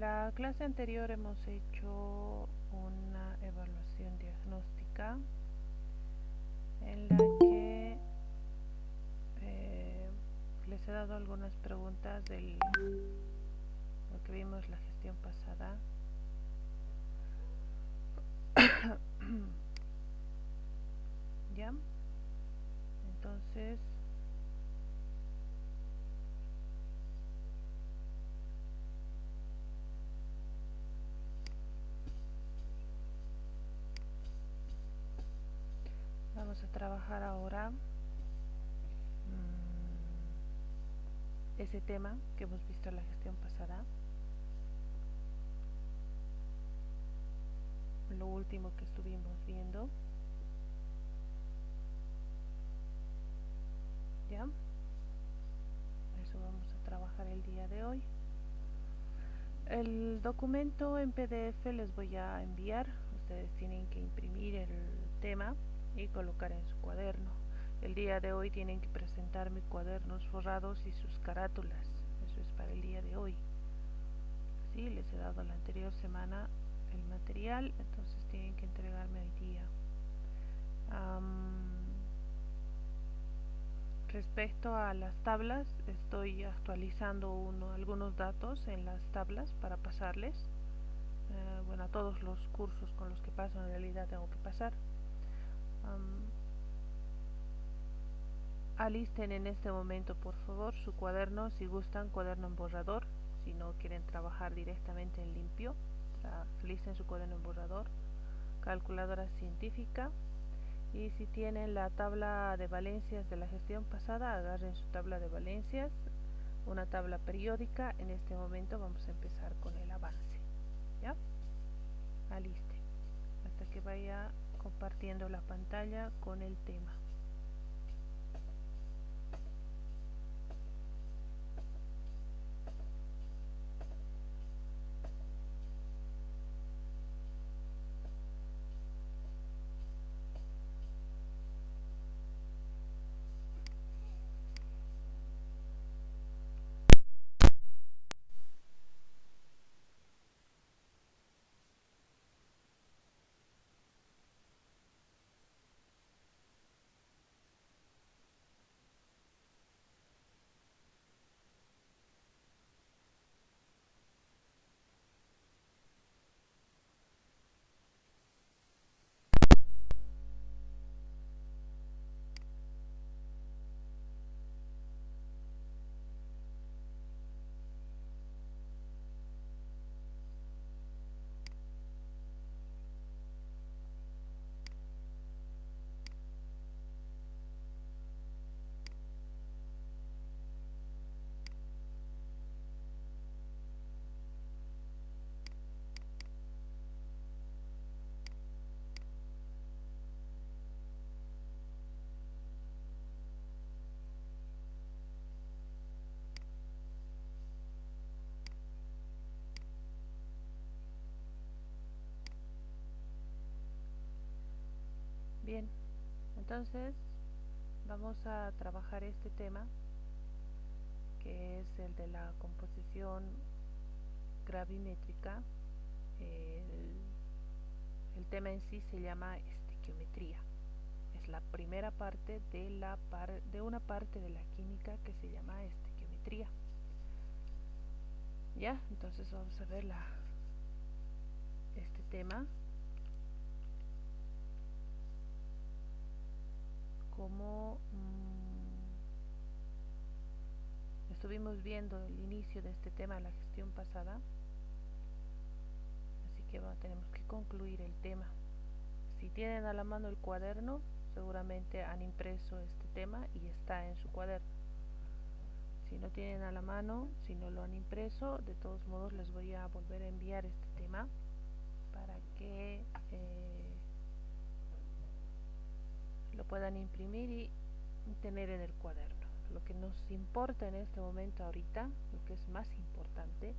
La clase anterior hemos hecho una evaluación diagnóstica en la que les he dado algunas preguntas de lo que vimos la gestión pasada. ¿Ya? Entonces, vamos a trabajar ahora ese tema que hemos visto en la gestión pasada. Lo último que estuvimos viendo. ¿Ya? Eso vamos a trabajar el día de hoy. El documento en PDF les voy a enviar. Ustedes tienen que imprimir el tema y colocar en su cuaderno. El día de hoy tienen que presentarme cuadernos forrados y sus carátulas. Eso es para el día de hoy. Sí, les he dado la anterior semana el material, entonces tienen que entregarme hoy día. Respecto a las tablas, estoy actualizando algunos datos en las tablas para pasarles. Bueno, a todos los cursos con los que paso en realidad tengo que pasar. Alisten en este momento por favor su cuaderno, si gustan cuaderno en borrador, si no quieren trabajar directamente en limpio, alisten su cuaderno en borrador, calculadora científica, y si tienen la tabla de valencias de la gestión pasada, agarren su tabla de valencias, una tabla periódica. En este momento vamos a empezar con el avance. ¿Ya? Aliste hasta que vaya compartiendo la pantalla con el tema. Bien, entonces vamos a trabajar este tema, que es el de la composición gravimétrica. El tema en sí se llama estequiometría. Es la primera parte de una parte de la química que se llama estequiometría. Ya, entonces vamos a ver este tema como estuvimos viendo el inicio de este tema en la gestión pasada, así que tenemos que concluir el tema. Si tienen a la mano el cuaderno, seguramente han impreso este tema y está en su cuaderno. Si no tienen a la mano, si no lo han impreso, de todos modos les voy a volver a enviar este tema para que lo puedan imprimir y tener en el cuaderno. Lo que nos importa en este momento ahorita, lo que es más importante,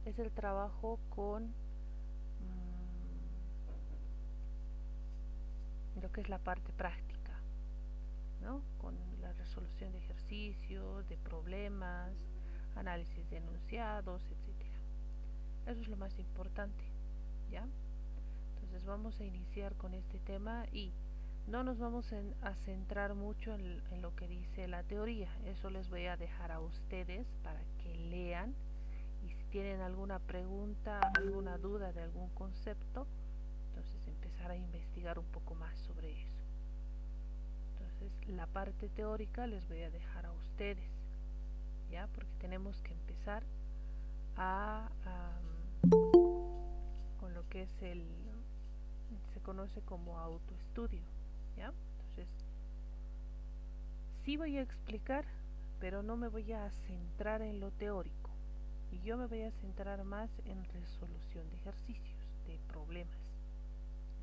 es el trabajo con lo que es la parte práctica, ¿no? Con la resolución de ejercicios, de problemas, análisis de enunciados, etc. Eso es lo más importante, ¿ya? Entonces vamos a iniciar con este tema y no nos vamos a centrar mucho en lo que dice la teoría. Eso les voy a dejar a ustedes para que lean, y si tienen alguna pregunta, alguna duda de algún concepto, entonces empezar a investigar un poco más sobre eso. Entonces la parte teórica les voy a dejar a ustedes, ¿ya? Porque tenemos que empezar con lo que es se conoce como autoestudio, ¿ya? Entonces sí voy a explicar, pero no me voy a centrar en lo teórico, y yo me voy a centrar más en resolución de ejercicios, de problemas.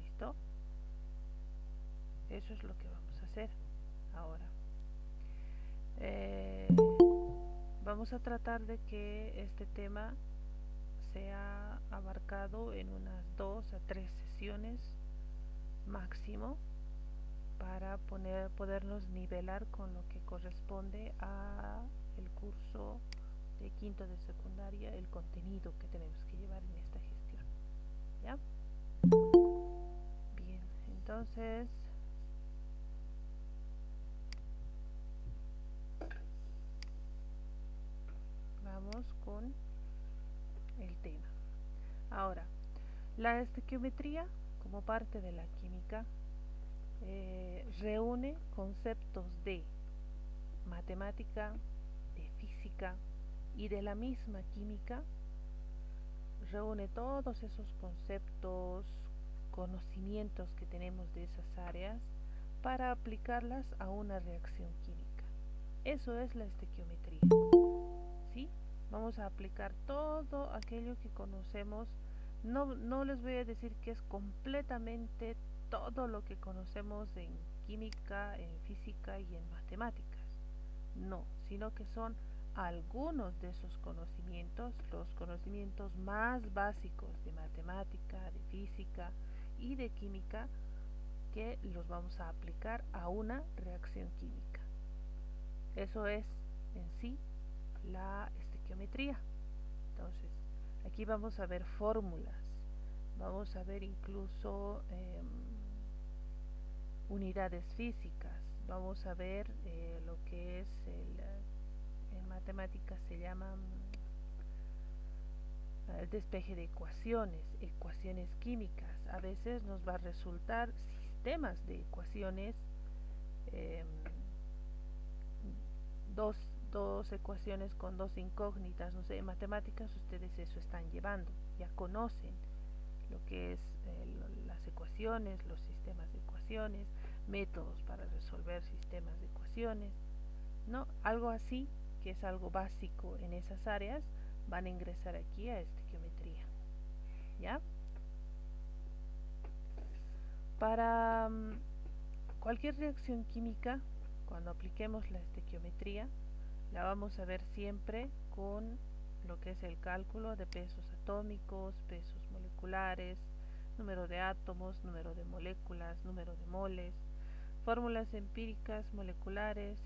¿Listo? Eso es lo que vamos a hacer ahora. Vamos a tratar de que este tema sea abarcado en unas 2 a 3 sesiones máximo, para podernos nivelar con lo que corresponde a el curso de quinto de secundaria, el contenido que tenemos que llevar en esta gestión, ¿ya? Bien, entonces vamos con el tema. Ahora, la estequiometría, como parte de la química, reúne conceptos de matemática, de física y de la misma química. Reúne todos esos conceptos, conocimientos que tenemos de esas áreas, para aplicarlas a una reacción química. Eso es la estequiometría, ¿sí? Vamos a aplicar todo aquello que conocemos. No les voy a decir que es completamente todo lo que conocemos en química, en física y en matemáticas. No, sino que son algunos de esos conocimientos, los conocimientos más básicos de matemática, de física y de química, que los vamos a aplicar a una reacción química. Eso es en sí la estequiometría. Entonces, aquí vamos a ver fórmulas, vamos a ver incluso unidades físicas, vamos a ver lo que es en matemáticas se llama despeje de ecuaciones, ecuaciones químicas. A veces nos va a resultar sistemas de ecuaciones, eh, dos ecuaciones con dos incógnitas, no sé, en matemáticas ustedes eso están llevando, ya conocen lo que es las ecuaciones, los sistemas de ecuaciones, métodos para resolver sistemas de ecuaciones, ¿no? Algo así, que es algo básico en esas áreas, van a ingresar aquí a estequiometría, ¿ya? Para cualquier reacción química, cuando apliquemos la estequiometría, la vamos a ver siempre con lo que es el cálculo de pesos atómicos, pesos moleculares, número de átomos, número de moléculas, número de moles, fórmulas empíricas moleculares,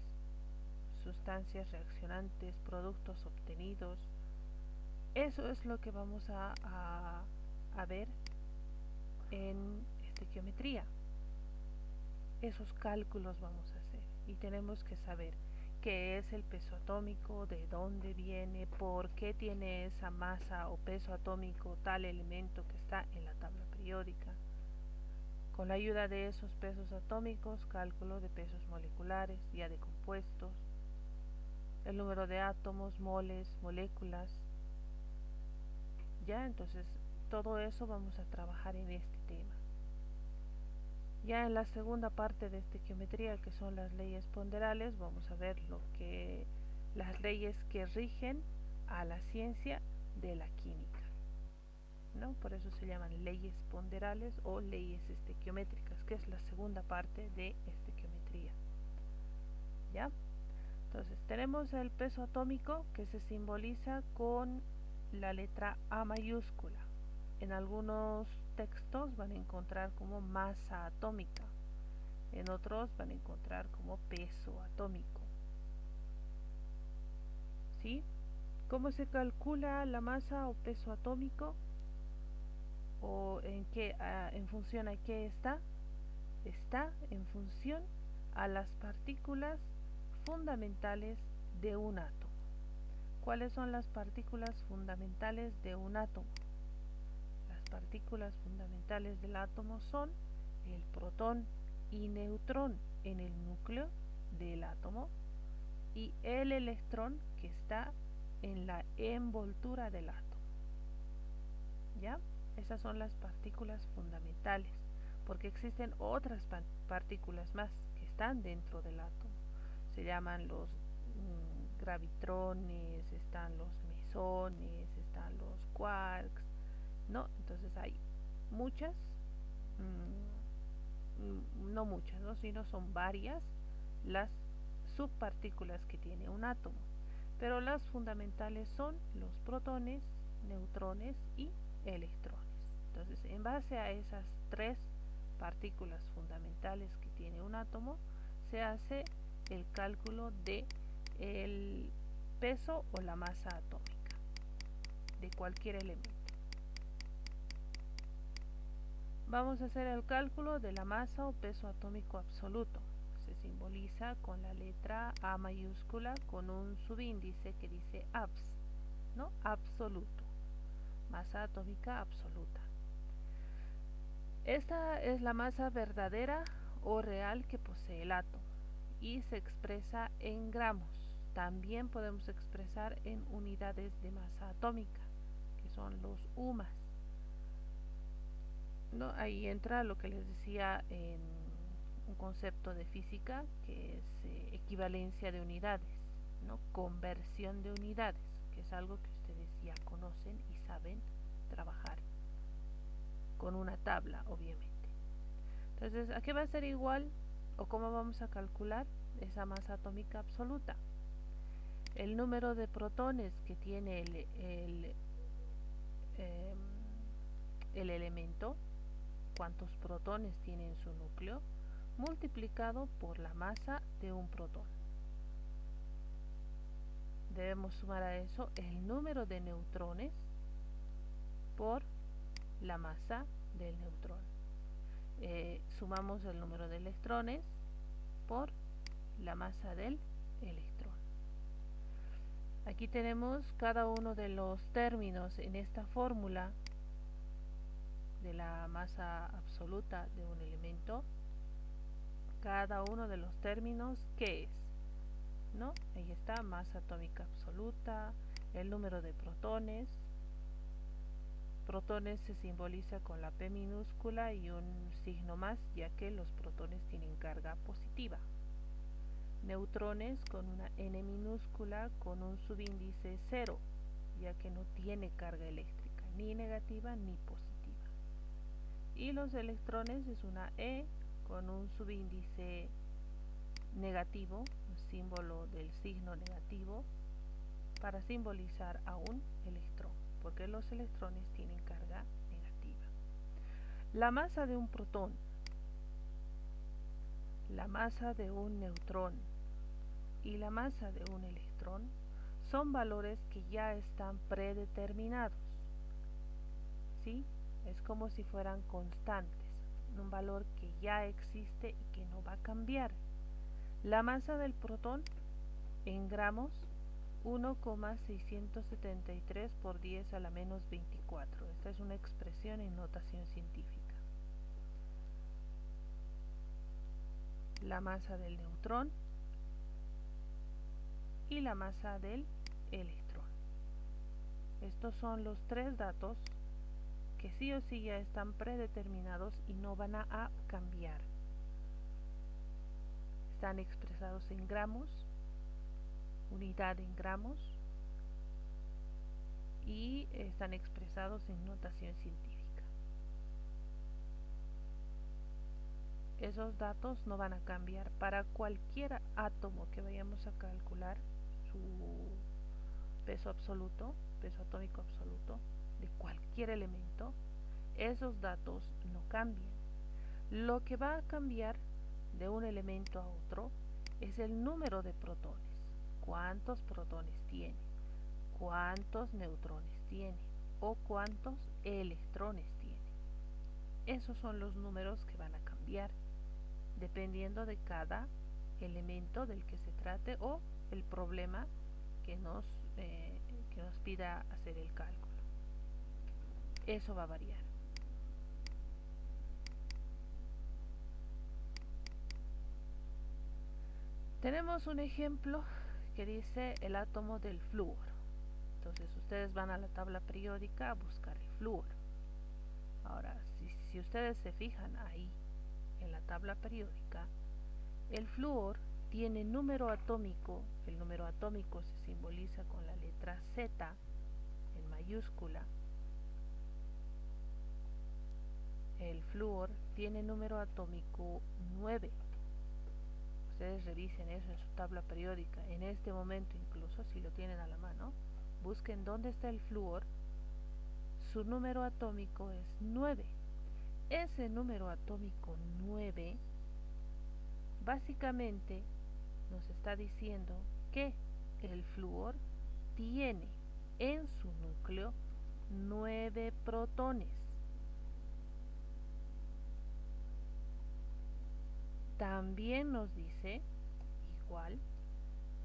sustancias reaccionantes, productos obtenidos. Eso es lo que vamos a ver en estequiometría. Esos cálculos vamos a hacer, y tenemos que saber qué es el peso atómico, de dónde viene, por qué tiene esa masa o peso atómico tal elemento que está en la tabla periódica. Con la ayuda de esos pesos atómicos, cálculo de pesos moleculares, ya de compuestos, el número de átomos, moles, moléculas. Ya, entonces todo eso vamos a trabajar en este tema. Ya en la segunda parte de estequiometría, que son las leyes ponderales, vamos a ver las leyes que rigen a la ciencia de la química, ¿no? Por eso se llaman leyes ponderales o leyes estequiométricas, que es la segunda parte de estequiometría, ¿ya? Entonces tenemos el peso atómico, que se simboliza con la letra A mayúscula. En algunos textos van a encontrar como masa atómica, en otros van a encontrar como peso atómico, ¿sí? ¿Cómo se calcula la masa o peso atómico? ¿O en función a qué está? Está en función a las partículas fundamentales de un átomo. ¿Cuáles son las partículas fundamentales de un átomo? Las partículas fundamentales del átomo son el protón y neutrón en el núcleo del átomo y el electrón que está en la envoltura del átomo. ¿Ya? Esas son las partículas fundamentales, porque existen otras partículas más que están dentro del átomo. Se llaman los gravitrones, están los mesones, están los quarks, ¿no? Entonces hay muchas, no muchas, ¿no? Sino son varias las subpartículas que tiene un átomo. Pero las fundamentales son los protones, neutrones y electrones. Entonces, en base a esas tres partículas fundamentales que tiene un átomo, se hace el cálculo de el peso o la masa atómica de cualquier elemento. Vamos a hacer el cálculo de la masa o peso atómico absoluto. Se simboliza con la letra A mayúscula con un subíndice que dice abs, ¿no? Absoluto. Masa atómica absoluta. Esta es la masa verdadera o real que posee el átomo y se expresa en gramos. También podemos expresar en unidades de masa atómica, que son los UMAS. ¿No? Ahí entra lo que les decía en un concepto de física, que es equivalencia de unidades, ¿no? Conversión de unidades, que es algo que ustedes ya conocen y saben trabajar con una tabla, obviamente. Entonces, ¿a qué va a ser igual o cómo vamos a calcular esa masa atómica absoluta? El número de protones que tiene el elemento, cuántos protones tiene en su núcleo, multiplicado por la masa de un protón. Debemos sumar a eso el número de neutrones por la masa del neutrón. Sumamos el número de electrones por la masa del electrón. Aquí tenemos cada uno de los términos en esta fórmula de la masa absoluta de un elemento. Cada uno de los términos, ¿qué es? ¿No? Ahí está, masa atómica absoluta, el número de protones. Protones se simboliza con la P minúscula y un signo más, ya que los protones tienen carga positiva. Neutrones con una N minúscula con un subíndice 0, ya que no tiene carga eléctrica, ni negativa ni positiva. Y los electrones es una E con un subíndice negativo, un símbolo del signo negativo, para simbolizar a un electrón, porque los electrones tienen carga negativa. La masa de un protón, la masa de un neutrón y la masa de un electrón son valores que ya están predeterminados, ¿sí? Es como si fueran constantes, un valor que ya existe y que no va a cambiar. La masa del protón en gramos 1,673 por 10 a la menos 24. Esta es una expresión en notación científica. La masa del neutrón y la masa del electrón. Estos son los tres datos que sí o sí ya están predeterminados y no van a cambiar. Están expresados en gramos, unidad en gramos, y están expresados en notación científica. Esos datos no van a cambiar para cualquier átomo que vayamos a calcular su peso absoluto, peso atómico absoluto de cualquier elemento. Esos datos no cambian. Lo que va a cambiar de un elemento a otro es el número de protones. ¿Cuántos protones tiene? cuántos neutrones tiene o cuántos electrones tiene. Esos son los números que van a cambiar dependiendo de cada elemento del que se trate o el problema que nos pida hacer el cálculo. Eso va a variar. Tenemos un ejemplo que dice el átomo del flúor. Entonces ustedes van a la tabla periódica a buscar el flúor. Ahora, si ustedes se fijan ahí en la tabla periódica, el flúor tiene número atómico. El número atómico se simboliza con la letra Z en mayúscula. El flúor tiene número atómico 9. Ustedes revisen eso en su tabla periódica. En este momento, incluso si lo tienen a la mano, busquen dónde está el flúor. Su número atómico es 9. Ese número atómico 9 básicamente nos está diciendo que el flúor tiene en su núcleo 9 protones. También nos dice, igual,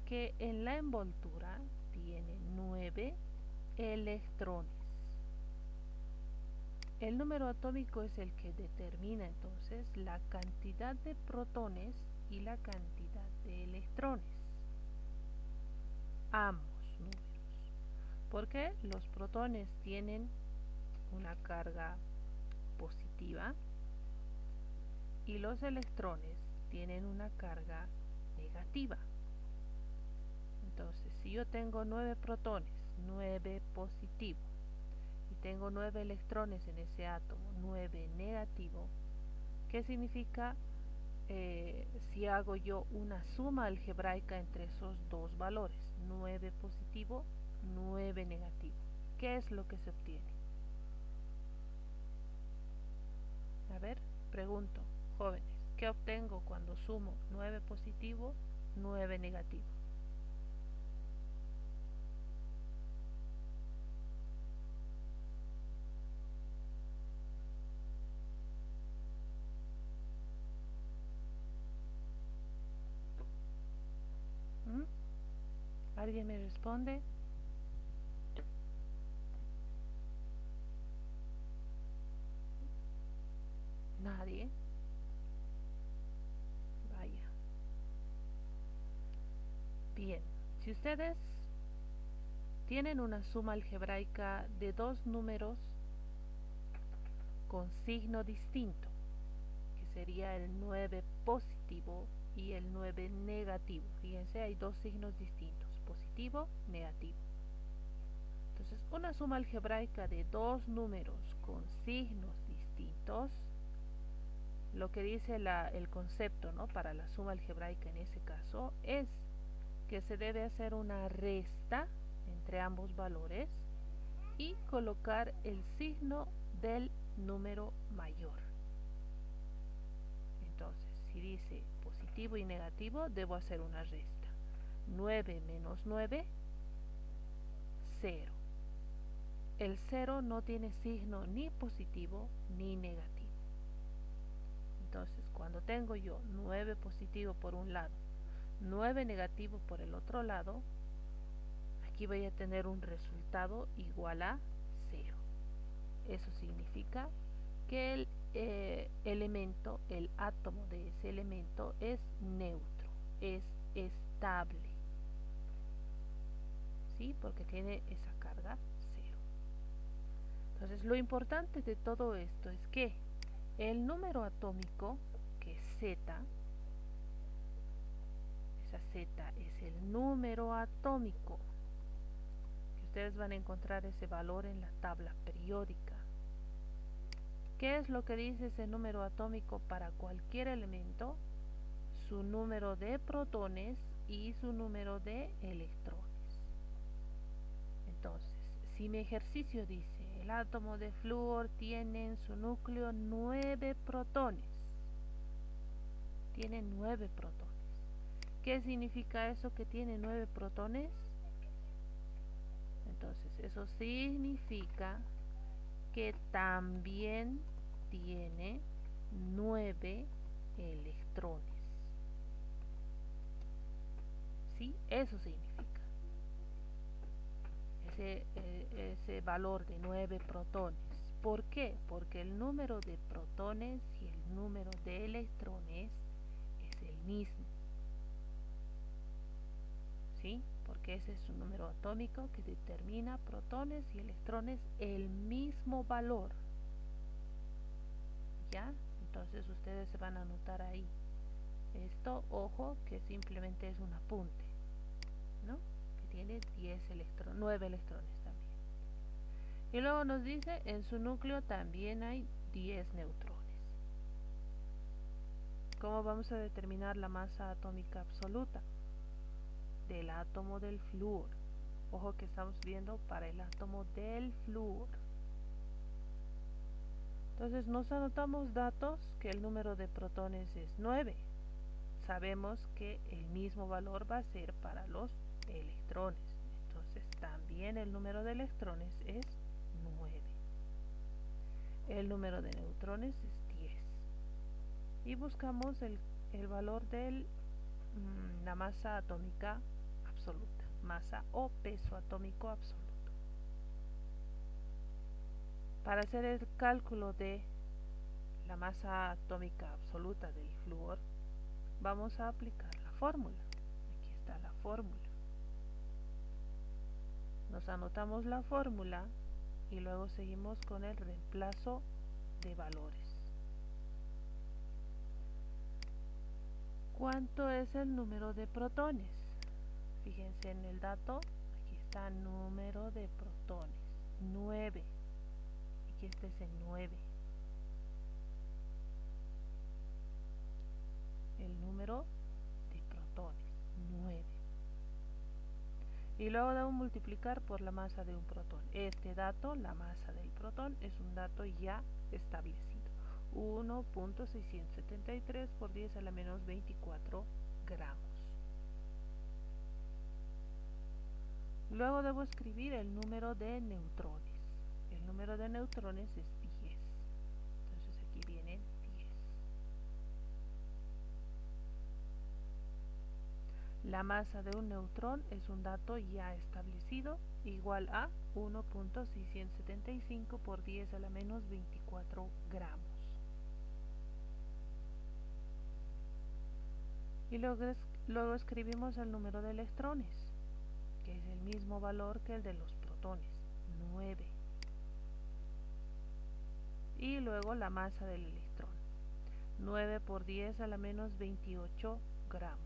que en la envoltura tiene 9 electrones. El número atómico es el que determina entonces la cantidad de protones y la cantidad de electrones. Ambos números. Porque los protones tienen una carga positiva y los electrones tienen una carga negativa. Entonces, si yo tengo 9 protones, 9 positivo, y tengo 9 electrones en ese átomo, 9 negativo, ¿qué significa si hago yo una suma algebraica entre esos dos valores? 9 positivo, 9 negativo. ¿Qué es lo que se obtiene? A ver, pregunto, jóvenes, ¿qué obtengo cuando sumo 9 positivo, 9 negativo? ¿Alguien me responde? Nadie. Vaya. Bien, si ustedes tienen una suma algebraica de dos números con signo distinto, que sería el 9 positivo y el 9 negativo. Fíjense, hay dos signos distintos, positivo, negativo. Entonces, una suma algebraica de dos números con signos distintos, lo que dice el concepto, ¿no?, para la suma algebraica en ese caso es que se debe hacer una resta entre ambos valores y colocar el signo del número mayor. Entonces, si dice positivo y negativo, debo hacer una resta. 9 menos 9, 0. El 0 no tiene signo ni positivo ni negativo. Entonces, cuando tengo yo 9 positivo por un lado, 9 negativo por el otro lado, aquí voy a tener un resultado igual a 0. Eso significa que el elemento, el átomo de ese elemento es neutro, es estable, ¿sí? Porque tiene esa carga 0. Entonces, lo importante de todo esto es que el número atómico, que es Z, esa Z es el número atómico, que ustedes van a encontrar ese valor en la tabla periódica. ¿Qué es lo que dice ese número atómico para cualquier elemento? Su número de protones y su número de electrones. Entonces, si mi ejercicio dice el átomo de flúor tiene en su núcleo 9 protones, tiene 9 protones. ¿Qué significa eso que tiene 9 protones? Entonces eso significa que también tiene 9 electrones. ¿Sí? Eso significa. Ese valor de 9 protones. ¿Por qué? Porque el número de protones y el número de electrones es el mismo. ¿Sí? Porque ese es un número atómico que determina protones y electrones el mismo valor. ¿Ya? Entonces ustedes se van a anotar ahí. Esto, ojo, que simplemente es un apunte, ¿no? Que tiene 9 electrones también. Y luego nos dice, en su núcleo también hay 10 neutrones. ¿Cómo vamos a determinar la masa atómica absoluta del átomo del flúor? Ojo que estamos viendo para el átomo del flúor. Entonces nos anotamos datos que el número de protones es 9. Sabemos que el mismo valor va a ser para los electrones. Entonces también el número de electrones es 9. El número de neutrones es 10. Y buscamos el valor de la masa atómica absoluta, masa o peso atómico absoluto. Para hacer el cálculo de la masa atómica absoluta del flúor, vamos a aplicar la fórmula. Aquí está la fórmula. Nos anotamos la fórmula y luego seguimos con el reemplazo de valores. ¿Cuánto es el número de protones? Fíjense en el dato, aquí está número de protones, 9. Aquí este es el 9. El número de protones, 9. Y luego debo multiplicar por la masa de un protón. Este dato, la masa del protón, es un dato ya establecido. 1.673 por 10 a la menos 24 gramos. Luego debo escribir el número de neutrones. El número de neutrones es 10. Entonces aquí viene 10. La masa de un neutrón es un dato ya establecido, igual a 1.675 por 10 a la menos 24 gramos. Y luego escribimos el número de electrones, que es el mismo valor que el de los protones, 9. Y luego la masa del electrón, 9 por 10 a la menos 28 gramos.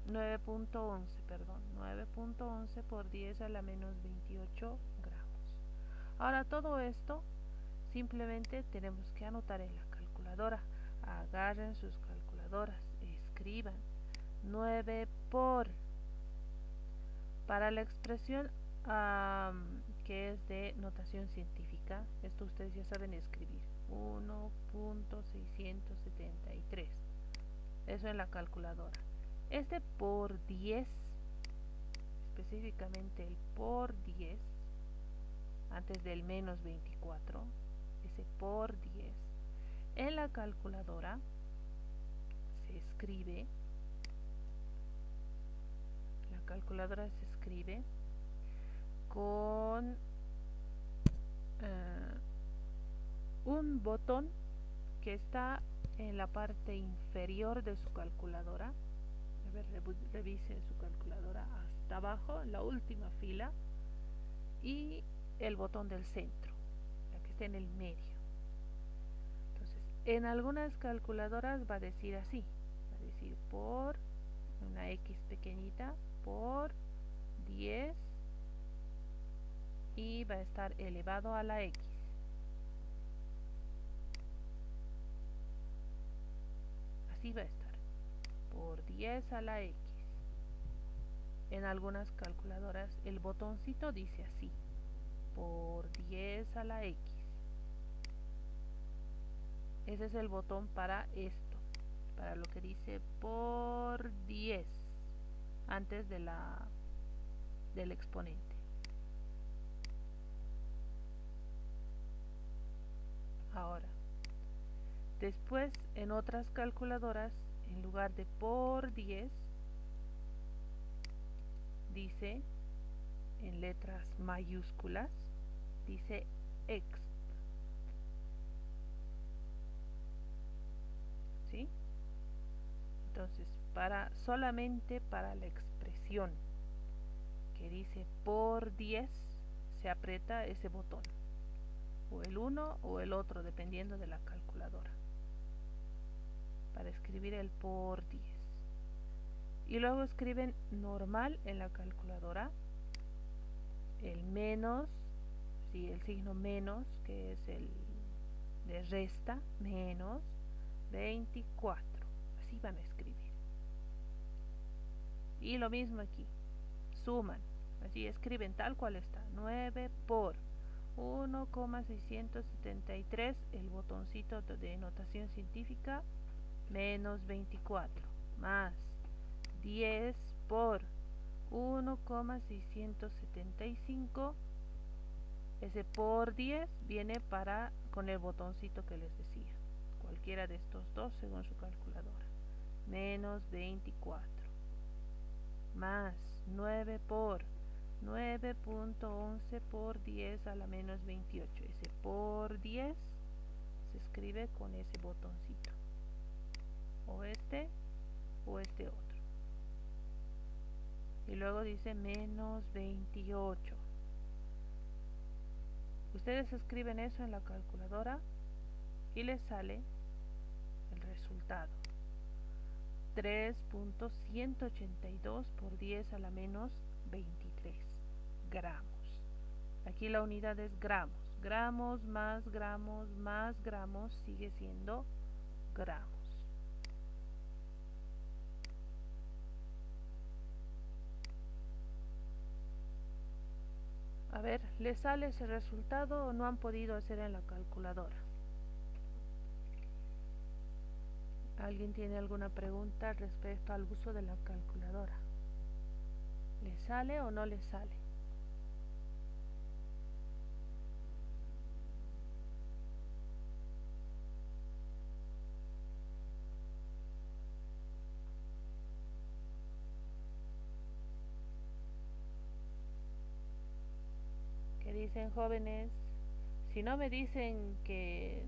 9.11, perdón, 9.11 por 10 a la menos 28 gramos. Ahora todo esto simplemente tenemos que anotar en la calculadora. Agarren sus calculadoras, escriban 9 por, para la expresión que es de notación científica, esto ustedes ya saben escribir, 1.673, eso en la calculadora. Este por 10, específicamente el por 10, antes del menos 24, ese por 10, en la calculadora se escribe, la calculadora se escribe con un botón que está en la parte inferior de su calculadora. A ver, revisen su calculadora hasta abajo, la última fila, y el botón del centro, la que está en el medio. Entonces, en algunas calculadoras va a decir así, va a decir por una X pequeñita, por 10, y va a estar elevado a la X. Así va a estar, por 10 a la X. En algunas calculadoras el botoncito dice así, por 10 a la X. Ese es el botón para esto, para lo que dice por 10, antes del del exponente. Ahora, después en otras calculadoras, en lugar de por 10, dice en letras mayúsculas, dice exp. ¿Sí? Entonces, solamente para la expresión que dice por 10, se aprieta ese botón, o el uno o el otro, dependiendo de la calculadora, para escribir el por 10. Y luego escriben normal en la calculadora, el menos, sí, el signo menos, que es el de resta, menos 24. Así van a escribir. Y lo mismo aquí, suman, así escriben tal cual está, 9 por 1,673, el botoncito de notación científica, menos 24, más 10 por 1,675, ese por 10 viene con el botoncito que les decía, cualquiera de estos dos según su calculadora, menos 24, más 9 por 9.11 por 10 a la menos 28. Ese por 10 se escribe con ese botoncito, o este otro. Y luego dice menos 28. Ustedes escriben eso en la calculadora y les sale el resultado: 3.182 por 10 a la menos 23 gramos. Aquí la unidad es gramos. Gramos más gramos sigue siendo gramos. A ver, ¿les sale ese resultado o no han podido hacer en la calculadora? ¿Alguien tiene alguna pregunta respecto al uso de la calculadora? ¿Les sale o no les sale? ¿Qué dicen, jóvenes? Si no me dicen que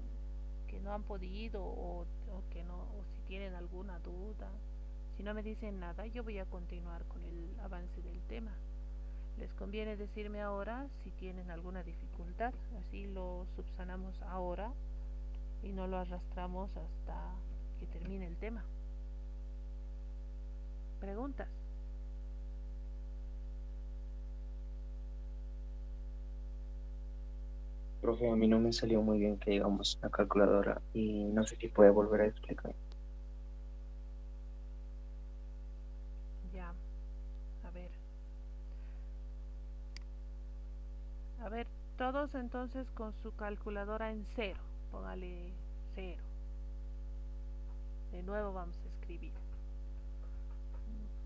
no han podido, o que no, o si tienen alguna duda, si no me dicen nada, yo voy a continuar con el avance del tema. Les conviene decirme ahora si tienen alguna dificultad, así lo subsanamos ahora y no lo arrastramos hasta que termine el tema. ¿Preguntas? Profe, a mí no me salió muy bien que digamos la calculadora y no sé si puede volver a explicar. Ya, a ver. A ver, todos entonces con su calculadora en cero. Póngale 0. De nuevo vamos a escribir.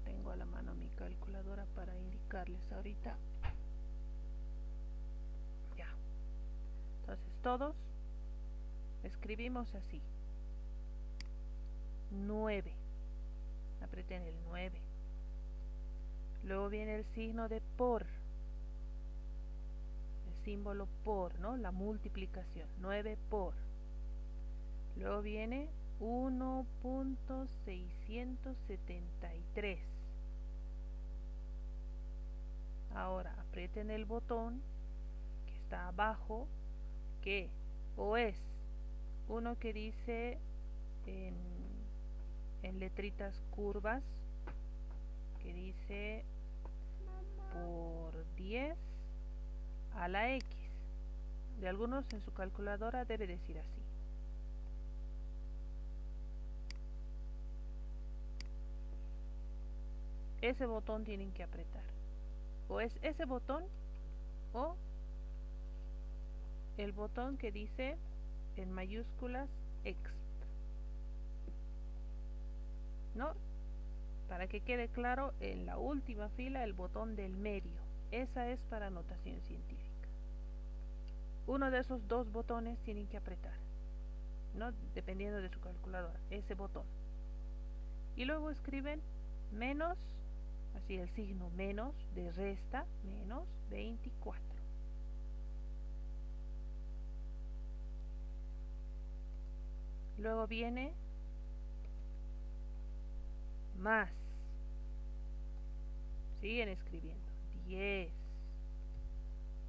Tengo a la mano mi calculadora para indicarles ahorita. Ya. Entonces todos escribimos así: 9. Aprieten el 9. Luego viene el signo de por, el símbolo por, ¿no? La multiplicación, 9 por. Luego viene 1.673. Ahora aprieten el botón que está abajo, que o es uno que dice en letritas curvas, que dice por 10 a la X. De algunos en su calculadora debe decir así. Ese botón tienen que apretar. O es ese botón o el botón que dice en mayúsculas exp. ¿No? Para que quede claro, en la última fila el botón del medio, Esa es para notación científica. Uno de esos dos botones tienen que apretar, ¿no? Dependiendo de su calculadora, ese botón. Y luego escriben menos, así el signo menos de resta, menos 24. Luego viene más. Siguen escribiendo 10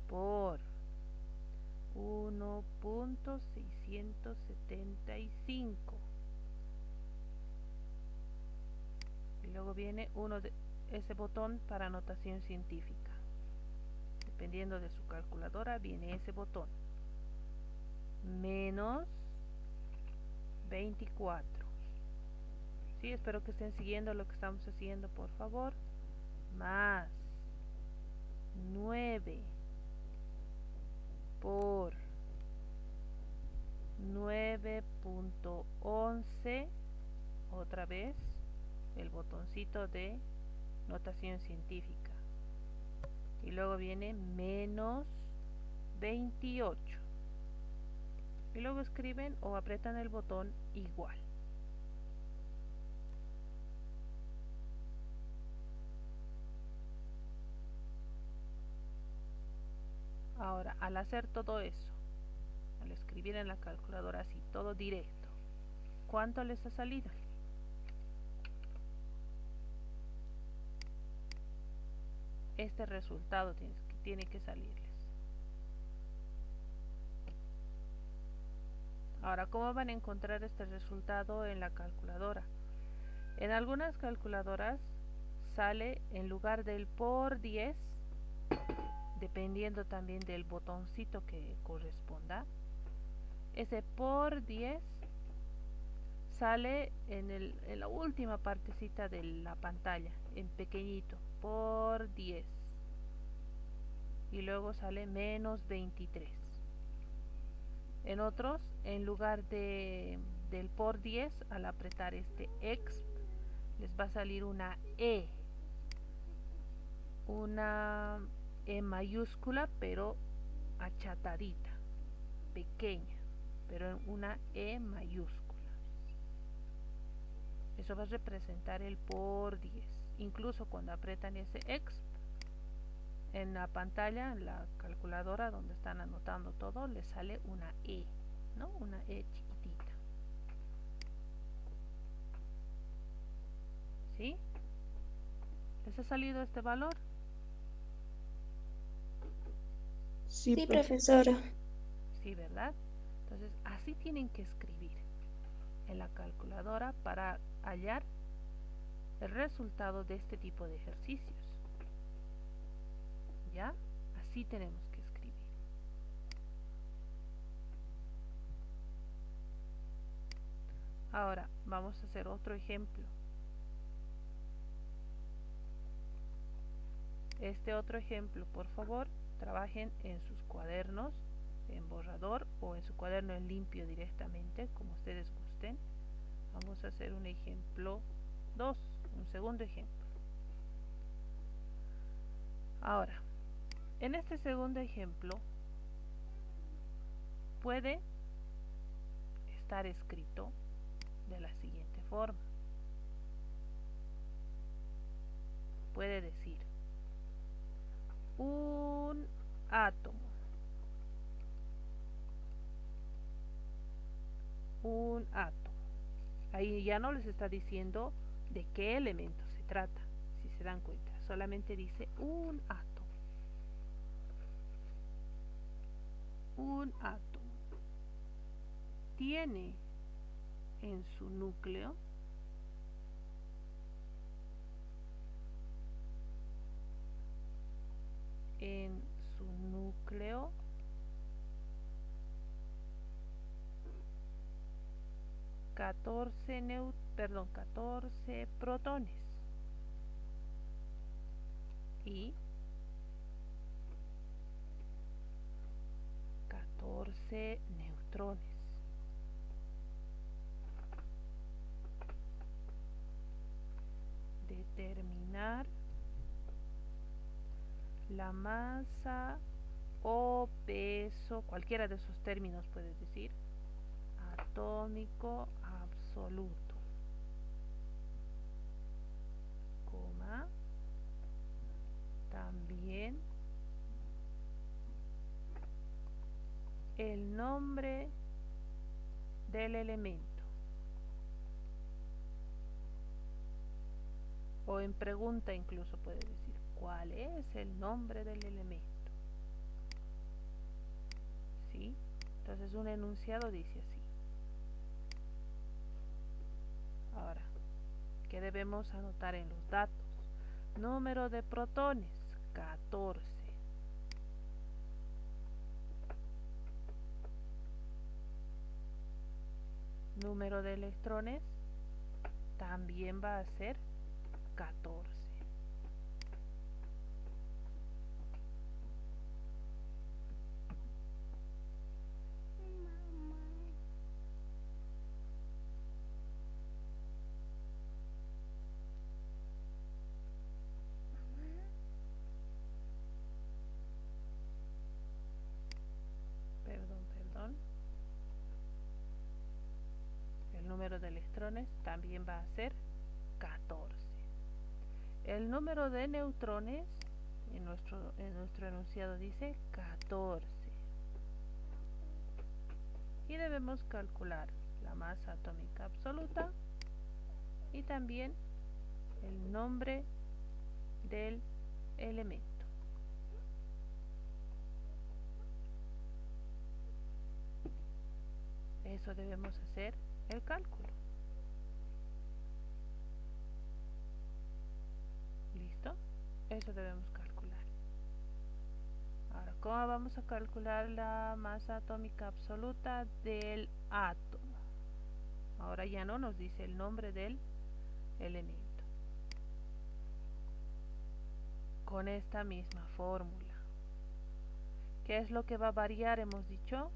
por 1.675. Y luego viene ese botón para notación científica. Dependiendo de su calculadora viene ese botón. Menos 24. Sí, espero que estén siguiendo lo que estamos haciendo, por favor. Más 9 por 9.11. Otra vez el botoncito de notación científica. Y luego viene menos 28. Y luego escriben o apretan el botón igual. Ahora, al hacer todo eso, al escribir en la calculadora así, todo directo, ¿cuánto les ha salido? Este resultado tiene que salirles. Ahora, ¿cómo van a encontrar este resultado en la calculadora? En algunas calculadoras sale en lugar del por 10, dependiendo también del botoncito que corresponda. Ese por 10 sale en la última partecita de la pantalla, en pequeñito, por 10. Y luego sale menos 23. En otros, en lugar del por 10, al apretar este exp, les va a salir una E mayúscula, pero achatadita, pequeña, pero en una E mayúscula. Eso va a representar el por 10. Incluso cuando apretan ese exp, en la pantalla, en la calculadora donde están anotando todo, les sale una E, ¿no? Una E chiquitita. ¿Sí? ¿Les ha salido este valor? Sí, profesora. Sí, ¿verdad? Entonces, así tienen que escribir en la calculadora para hallar el resultado de este tipo de ejercicios. ¿Ya? Así tenemos que escribir. Ahora, vamos a hacer otro ejemplo. Este otro ejemplo, por favor, trabajen en sus cuadernos en borrador o en su cuaderno en limpio directamente, como ustedes gusten. Vamos a hacer un ejemplo 2, un segundo ejemplo. Ahora, en este segundo ejemplo puede estar escrito de la siguiente forma. Puede decir un átomo, un átomo. Ahí ya no les está diciendo de qué elemento se trata, si se dan cuenta, solamente dice un átomo. Un átomo tiene en su núcleo en su núcleo 14 protones y 14 neutrones. Determinar la masa o peso, cualquiera de esos términos puedes decir, atómico absoluto, coma, también el nombre del elemento. O en pregunta incluso puedes decir, ¿cuál es el nombre del elemento? ¿Sí? Entonces un enunciado dice así. Ahora, ¿qué debemos anotar en los datos? Número de protones, 14. Número de electrones también va a ser 14. Perdón. El número de electrones también va a ser 14. El número de neutrones en nuestro enunciado dice 14. Y debemos calcular la masa atómica absoluta y también el nombre del elemento. Eso debemos hacer el cálculo. ¿Listo? Eso debemos calcular. Ahora, ¿cómo vamos a calcular la masa atómica absoluta del átomo? Ahora ya no nos dice el nombre del elemento. Con esta misma fórmula. ¿Qué es lo que va a variar? Hemos dicho,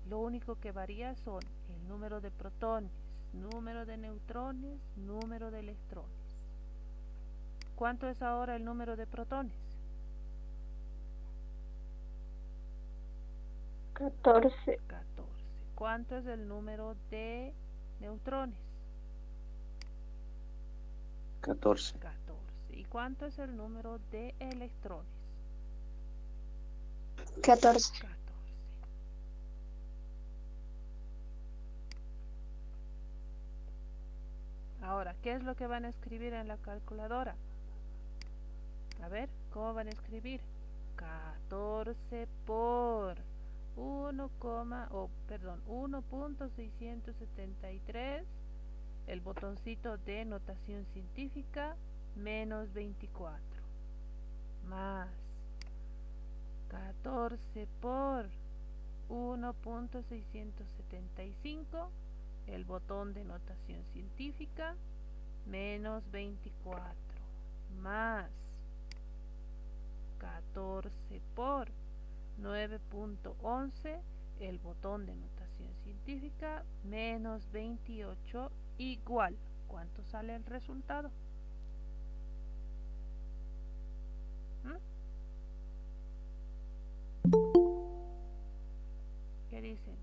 lo único que varía son el número de protones, número de neutrones, número de electrones. ¿Cuánto es ahora el número de protones? 14. 14. ¿Cuánto es el número de neutrones? 14. 14. ¿Y cuánto es el número de electrones? 14. 14. Ahora, ¿qué es lo que van a escribir en la calculadora? A ver, ¿cómo van a escribir? 14 por 1.673, el botoncito de notación científica, menos 24, más 14 por 1.675, el botón de notación científica, menos 24, más 14 por 9.11, el botón de notación científica, menos 28, igual. ¿Cuánto sale el resultado? ¿Qué dicen?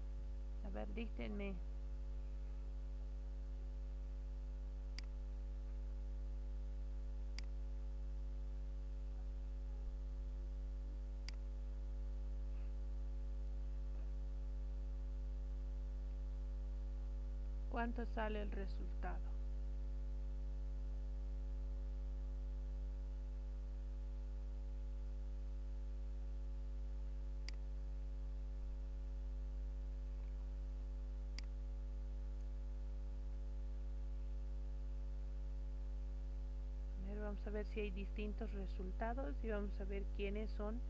A ver, díctenme. ¿Cuánto sale el resultado? Vamos a ver si hay distintos resultados y vamos a ver quiénes son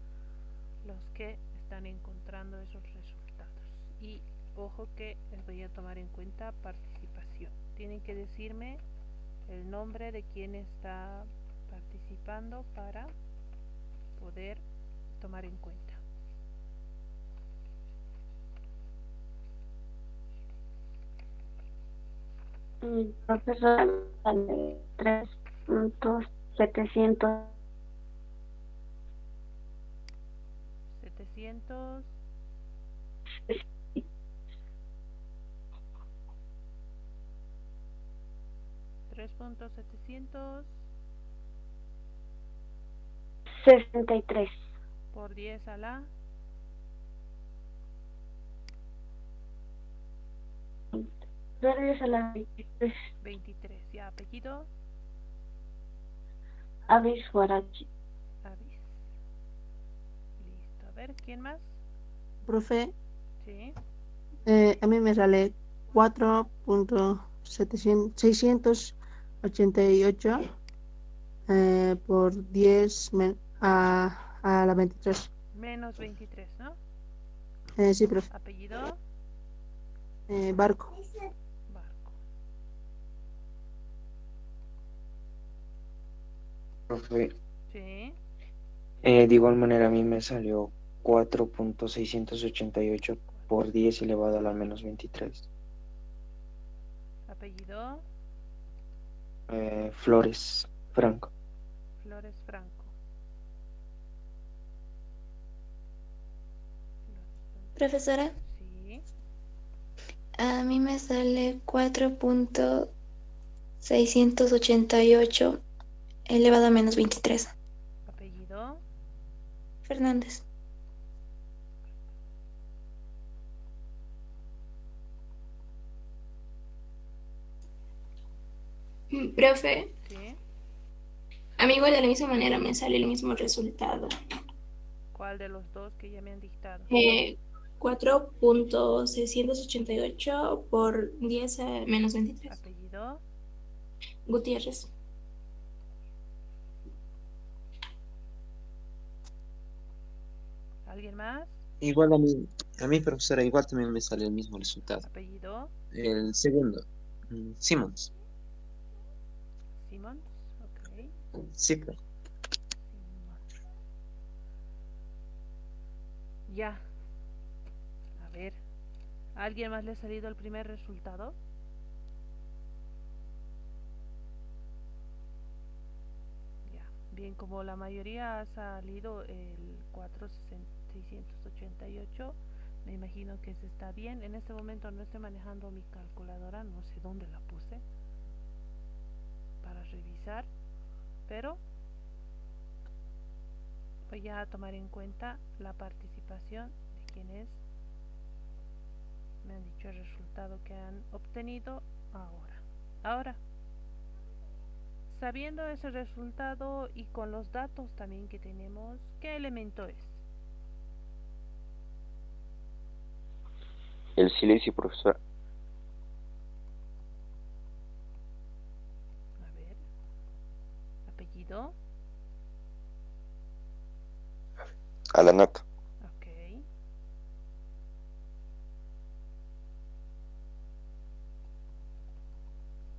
los que están encontrando esos resultados. Y ojo que les voy a tomar en cuenta participación. Tienen que decirme el nombre de quien está participando para poder tomar en cuenta. Profesor, 3.700. 700. 3.700 63. por 10 a la 2 a la 23. 23. Ya, apellido. Avis Guarachi. Avis. Listo. A ver, ¿quién más? Profe, Sí. a mí me sale 4.688 por 10 a la 23. Menos 23, ¿no? Sí, profe. Apellido. Barco. Barco. Profe, Sí. de igual manera a mí me salió 4.688 por 10 elevado a la menos 23. Apellido. Flores, Franco. Flores Franco. Profesora, Sí. a mí me sale 4.688 elevado a menos 23. Apellido. Fernández. Profe, Sí. a mí igual de la misma manera me sale el mismo resultado. ¿Cuál de los dos que ya me han dictado? 4.688 por 10 a menos 23. Apellido. Gutiérrez. ¿Alguien más? Igual a mí, profesora, igual también me sale el mismo resultado. Apellido. El segundo, Simmons. Simons. Ok. Sí, profe. Simons. Ya. A ver. ¿A alguien más le ha salido el primer resultado? Ya. Bien, como la mayoría ha salido el 4.688, me imagino que se está bien. En este momento no estoy manejando mi calculadora, no sé dónde la puse para revisar, pero voy a tomar en cuenta la participación de quienes me han dicho el resultado que han obtenido ahora. Ahora, sabiendo ese resultado y con los datos también que tenemos, ¿qué elemento es? El silicio, profesor. A ver, apellido. Alanac. Ok.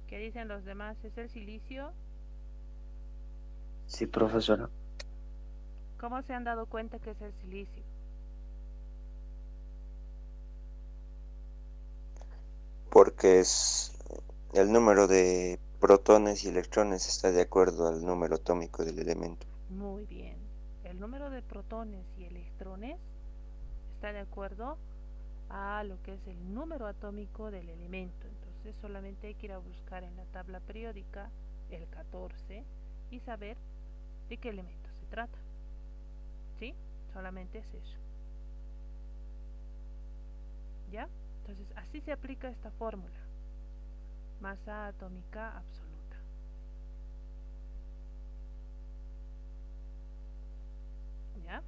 ¿Qué dicen los demás? ¿Es el silicio? Sí, profesora. ¿Cómo se han dado cuenta que es el silicio? Porque es el número de protones y electrones está de acuerdo al número atómico del elemento. Muy bien. El número de protones y electrones está de acuerdo a lo que es el número atómico del elemento. Entonces solamente hay que ir a buscar en la tabla periódica el 14 y saber de qué elemento se trata. ¿Sí? Solamente es eso. ¿Ya? Entonces así se aplica esta fórmula. Masa atómica absoluta. ¿Ya?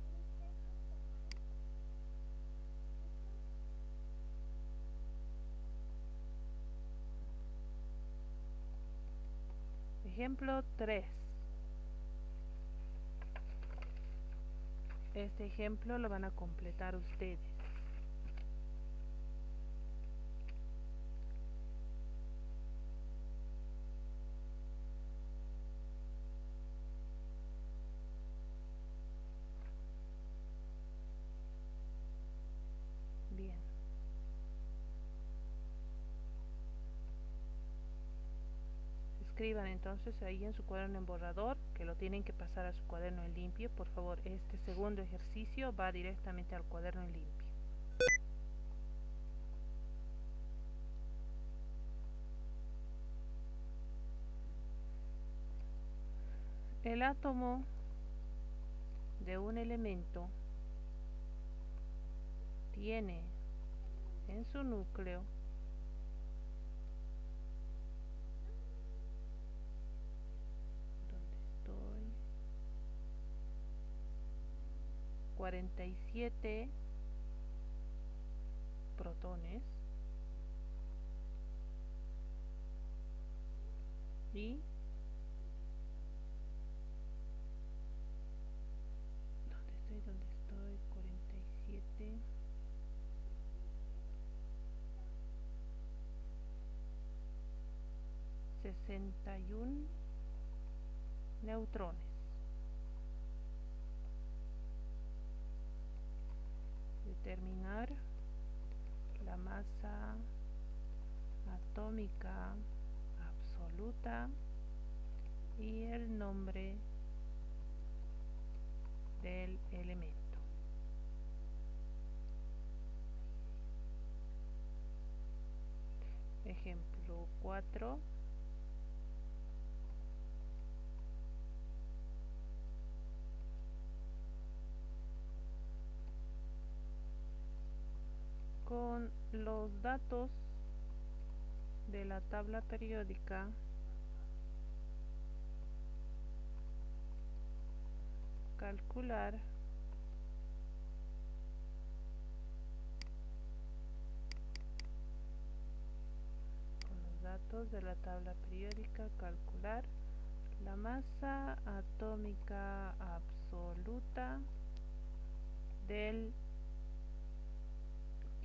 Ejemplo 3. Este ejemplo lo van a completar ustedes. Bien. escriban entonces ahí en su cuaderno en borrador, que lo tienen que pasar a su cuaderno en limpio. Por favor, este segundo ejercicio va directamente al cuaderno en limpio. El átomo de un elemento tiene en su núcleo ¿dónde estoy? 47 protones y ¿dónde estoy? 47 61 neutrones. Determinar la masa atómica absoluta y el nombre del elemento. Ejemplo 4. Con los datos de la tabla periódica calcular de la tabla periódica calcular la masa atómica absoluta del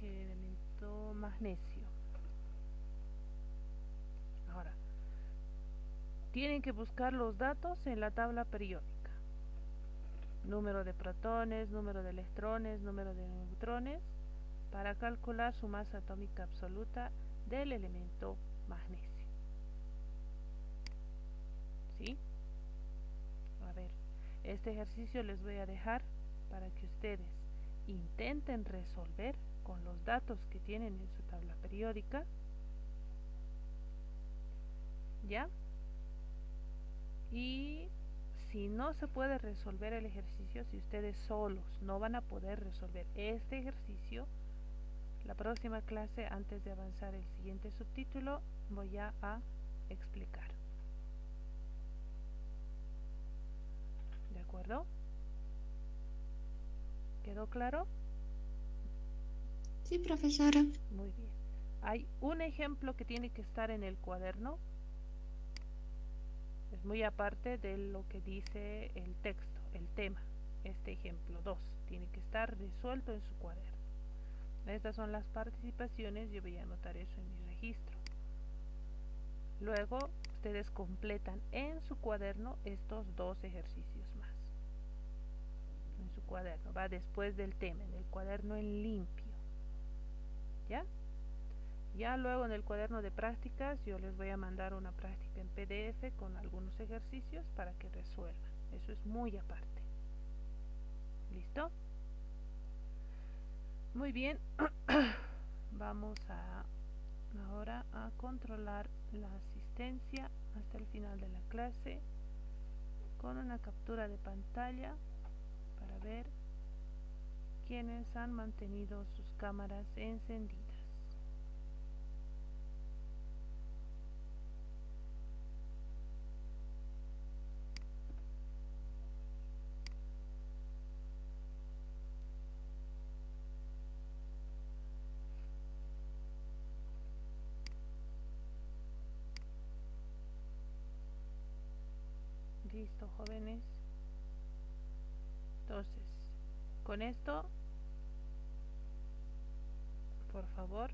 elemento magnesio. Ahora, tienen que buscar los datos en la tabla periódica: número de protones, número de electrones, número de neutrones, para calcular su masa atómica absoluta del elemento magnesio. ¿Sí? A ver, este ejercicio les voy a dejar para que ustedes intenten resolver con los datos que tienen en su tabla periódica. ¿Ya? Y si no se puede resolver el ejercicio, si ustedes solos no van a poder resolver este ejercicio, la próxima clase, antes de avanzar el siguiente subtítulo, voy a explicar. ¿De acuerdo? ¿Quedó claro? Sí, profesora. Muy bien. Hay un ejemplo que tiene que estar en el cuaderno. Es muy aparte de lo que dice el texto, el tema. Este ejemplo 2 tiene que estar resuelto en su cuaderno. Estas son las participaciones. Yo voy a anotar eso en mi registro. Luego ustedes completan en su cuaderno estos 2 ejercicios más. En su cuaderno, va después del tema, en el cuaderno en limpio. ¿Ya? Ya luego en el cuaderno de prácticas yo les voy a mandar una práctica en PDF con algunos ejercicios para que resuelvan. Eso es muy aparte. ¿Listo? Muy bien. Vamos ahora a controlar la asistencia hasta el final de la clase con una captura de pantalla para ver quiénes han mantenido sus cámaras encendidas. Listo, jóvenes. Entonces, con esto, por favor,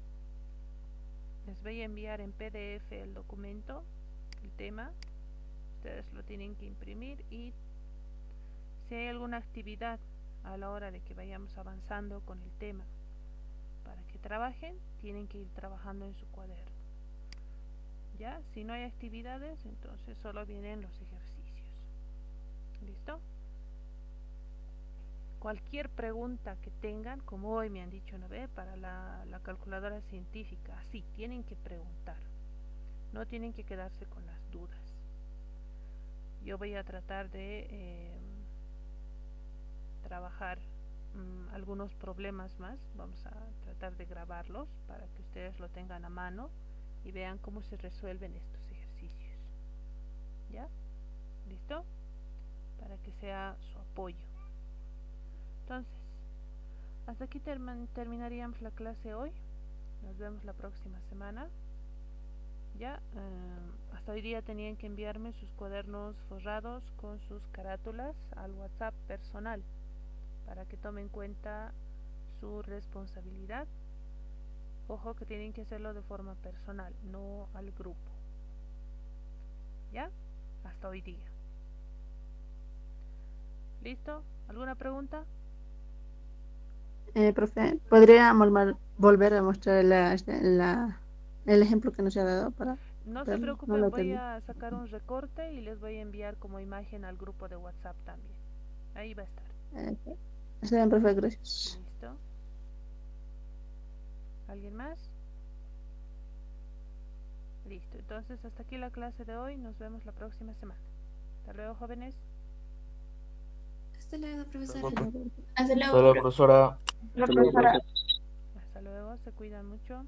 les voy a enviar en PDF el documento, el tema. Ustedes lo tienen que imprimir, y si hay alguna actividad a la hora de que vayamos avanzando con el tema para que trabajen, tienen que ir trabajando en su cuaderno. ¿Ya? Si no hay actividades, entonces solo vienen los ejercicios. ¿Listo? Cualquier pregunta que tengan, como hoy me han dicho, ¿no ve? Para la calculadora científica, así, tienen que preguntar. No tienen que quedarse con las dudas. Yo voy a tratar de trabajar algunos problemas más. Vamos a tratar de grabarlos para que ustedes lo tengan a mano y vean cómo se resuelven estos ejercicios. ¿Ya? ¿Listo? Para que sea su apoyo. Entonces, hasta aquí terminaríamos la clase hoy. Nos vemos la próxima semana. Ya, hasta hoy día tenían que enviarme sus cuadernos forrados con sus carátulas al WhatsApp personal para que tomen en cuenta su responsabilidad. Ojo que tienen que hacerlo de forma personal, no al grupo. ¿Ya? Hasta hoy día. ¿Listo? ¿Alguna pregunta? Profe, ¿podría volver a mostrar el ejemplo que nos ha dado para No se verlo? preocupen, No lo voy tengo. a sacar un recorte y les voy a enviar como imagen al grupo de WhatsApp también. Ahí va a estar. Está bien, profe, gracias. ¿Listo? ¿Alguien más? Listo, entonces hasta aquí la clase de hoy. Nos vemos la próxima semana. Hasta luego, jóvenes. Hasta luego, profesora. Hasta luego. Hasta luego, profesora. La profesora. Hasta luego, se cuidan mucho.